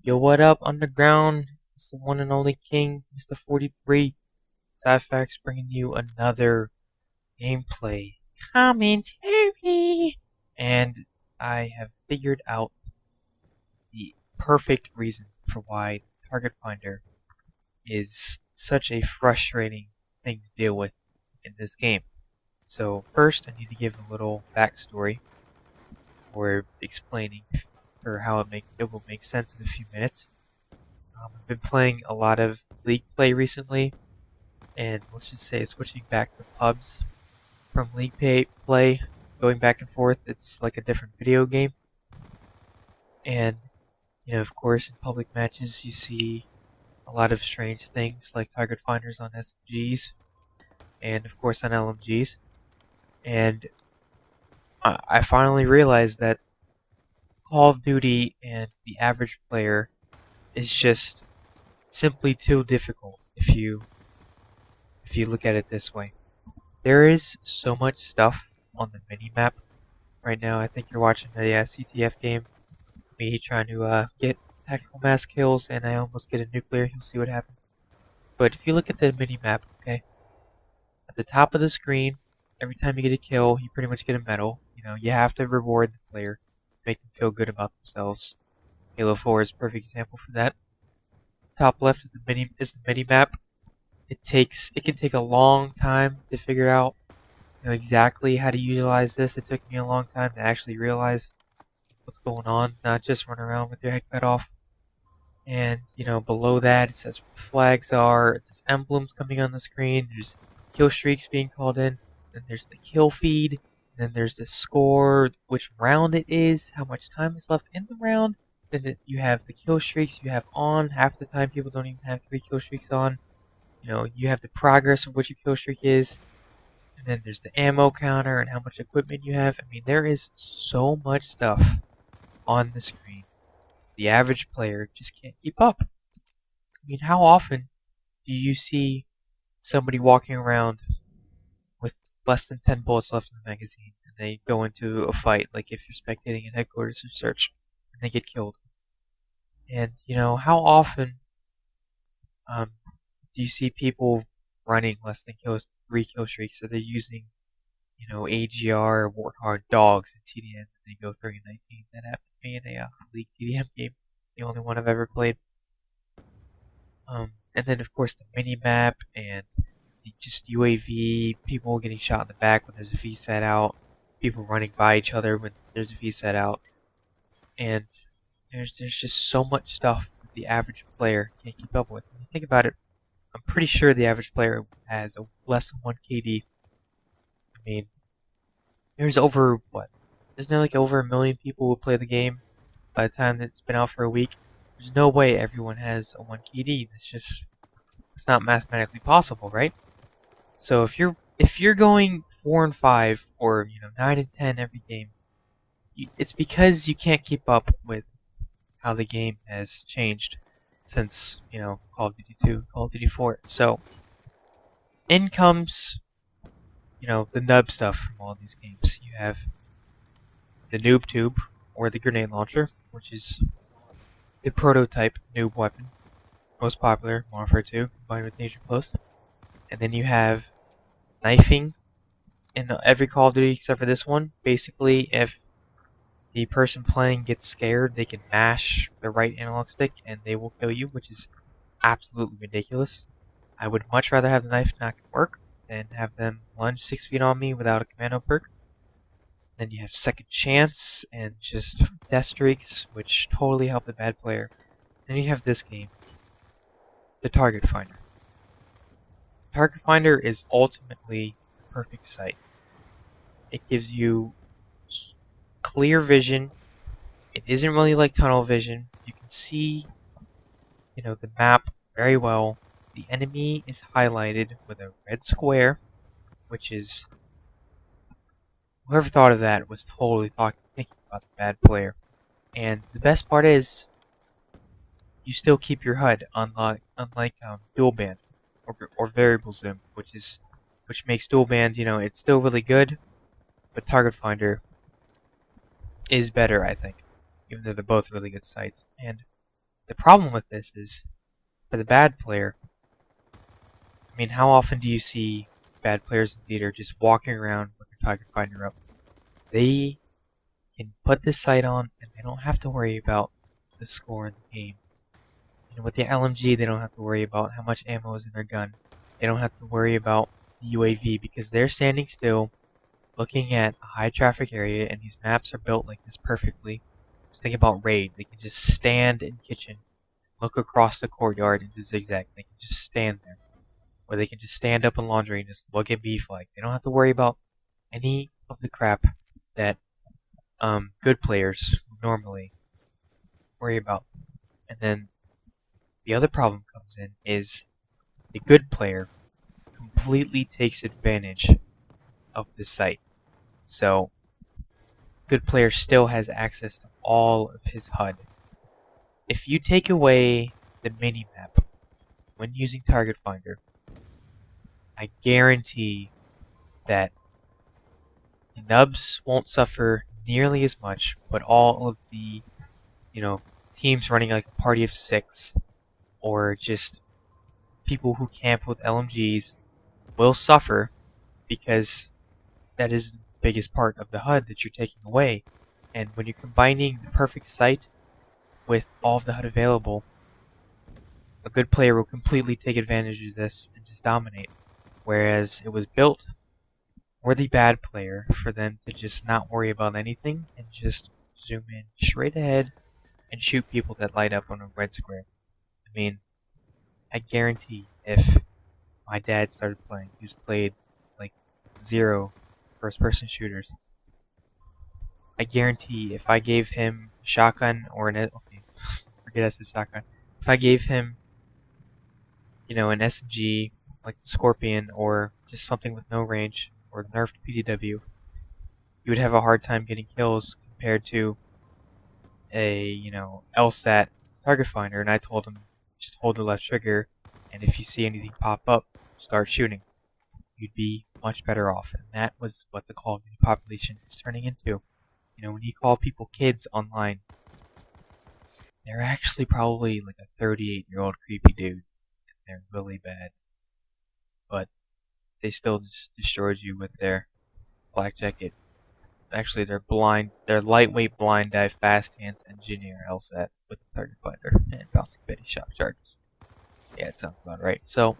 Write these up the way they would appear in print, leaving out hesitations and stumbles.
Yo, what up, underground? It's the one and only King, Mr. 43. Sci-Fax bringing you another gameplay commentary. And I have figured out the perfect reason for why Target Finder is such a frustrating thing to deal with in this game. So first, I need to give a little backstory or explaining for how it will make sense in a few minutes. I've been playing a lot of League play recently, and let's just say switching back to pubs from play, going back and forth. It's like a different video game, and of course, in public matches, you see a lot of strange things like target finders on SMGs, and of course on LMGs. And I finally realized that Call of Duty and the average player is just simply too difficult if you look at it this way. There is so much stuff on the mini map right now. I think you're watching the CTF game. Me trying to get tactical mass kills, and I almost get a nuclear. You'll see what happens. But if you look at the mini map, okay, at the top of the screen, every time you get a kill, you pretty much get a medal. You have to reward the player, make them feel good about themselves. Halo 4 is a perfect example for that. Top left of the mini map. It can take a long time to figure out exactly how to utilize this. It took me a long time to actually realize what's going on, not just run around with your head cut off. And below that it says what the flags are. There's emblems coming on the screen. There's kill streaks being called in. Then there's the kill feed. Then there's the score, which round it is, how much time is left in the round. Then you have the kill streaks you have on. Half the time people don't even have 3 kill streaks on. You have the progress of what your kill streak is. And then there's the ammo counter and how much equipment you have. I mean, there is so much stuff on the screen. The average player just can't keep up. I mean, how often do you see somebody walking around with less than 10 bullets left in the magazine and they go into a fight, like if you're spectating in headquarters or search, and they get killed? And, how often do you see people running less than 3 kill streaks? So they're using AGR or Warthog dogs in TDM. They go 30-19. That happened to me in a League TDM game, the only one I've ever played. And then of course the mini map and just UAV, people getting shot in the back when there's a VSAT out, people running by each other when there's a VSAT out, and there's just so much stuff that the average player can't keep up with. When you think about it, I'm pretty sure the average player has a less than 1 KD. I mean, there's over, what? Isn't there like over 1 million people who play the game by the time that it's been out for a week? There's no way everyone has a 1 KD. It's not mathematically possible, right? So if you're going 4 and 5 or 9 and 10 every game, it's because you can't keep up with how the game has changed since Call of Duty 2, Call of Duty 4. So in comes the nub stuff from all these games. You have the noob tube or the grenade launcher, which is the prototype noob weapon, most popular, Modern Warfare 2, combined with Danger Close. And then you have knifing in every Call of Duty except for this one. Basically, if the person playing gets scared, they can mash the right analog stick and they will kill you, which is absolutely ridiculous. I would much rather have the knife not work than have them lunge 6 feet on me without a commando perk. Then you have second chance and just death streaks, which totally help the bad player. Then you have this game, the Target Finder. Target Finder is ultimately the perfect sight. It gives you clear vision. It isn't really like tunnel vision. You can see, the map very well. The enemy is highlighted with a red square, which is, whoever thought of that was totally thinking about the bad player. And the best part is, you still keep your HUD, unlike dual band or variable zoom, which makes dual band, it's still really good, but Target Finder is better, I think, even though they're both really good sights. And The problem with this is, for the bad player, I mean, how often do you see bad players in theater just walking around with their target finder up? They can put this sight on and they don't have to worry about the score in the game. And with the LMG, they don't have to worry about how much ammo is in their gun. They don't have to worry about the UAV because they're standing still, looking at a high traffic area, and these maps are built like this perfectly. Just think about Raid. They can just stand in kitchen, look across the courtyard into zigzag. They can just stand there. Or they can just stand up in laundry and just look at B flag. They don't have to worry about any of the crap that good players normally worry about. And then the other problem comes in is the good player completely takes advantage of the site. So good player still has access to all of his HUD. If you take away the minimap when using Target Finder, I guarantee that the nubs won't suffer nearly as much, but all of the, teams running like a party of 6, or just people who camp with LMGs will suffer because that is the biggest part of the HUD that you're taking away. And when you're combining the perfect site with all of the HUD available, a good player will completely take advantage of this and just dominate. Whereas it was built for the bad player for them to just not worry about anything and just zoom in straight ahead and shoot people that light up on a red square. I mean, I guarantee if my dad started playing, he's played like 0 first-person shooters. I guarantee if I gave him a shotgun or okay, forget that's a shotgun. If I gave him, an SMG like the Scorpion or just something with no range or nerfed PDW, you would have a hard time getting kills compared to a, LSAT target finder. And I told him just hold the left trigger, and if you see anything pop up, start shooting. You'd be much better off. And that was what the Call of Duty population is turning into. When you call people kids online, they're actually probably like a 38-year-old creepy dude. They're really bad. But they still just destroyed you with their black jacket. Actually, they're lightweight blind dive fast hands engineer LSAT with the target finder and bouncing Betty shock charges. Yeah, it sounds about right. So,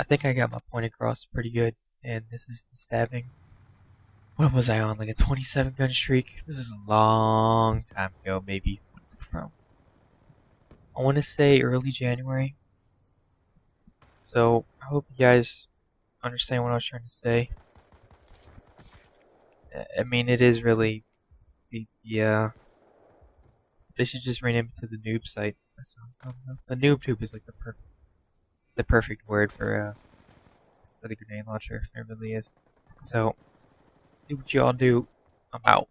I think I got my point across pretty good. And this is the stabbing. What was I on? Like a 27 gun streak? This is a long time ago, maybe. What's it from? I want to say early January. So, I hope you guys understand what I was trying to say. I mean, it is really yeah. They should just rename it to the noob site. That sounds dumb enough. The noob tube is like the perfect word for the grenade launcher. It really is. So, do what y'all do. I'm out.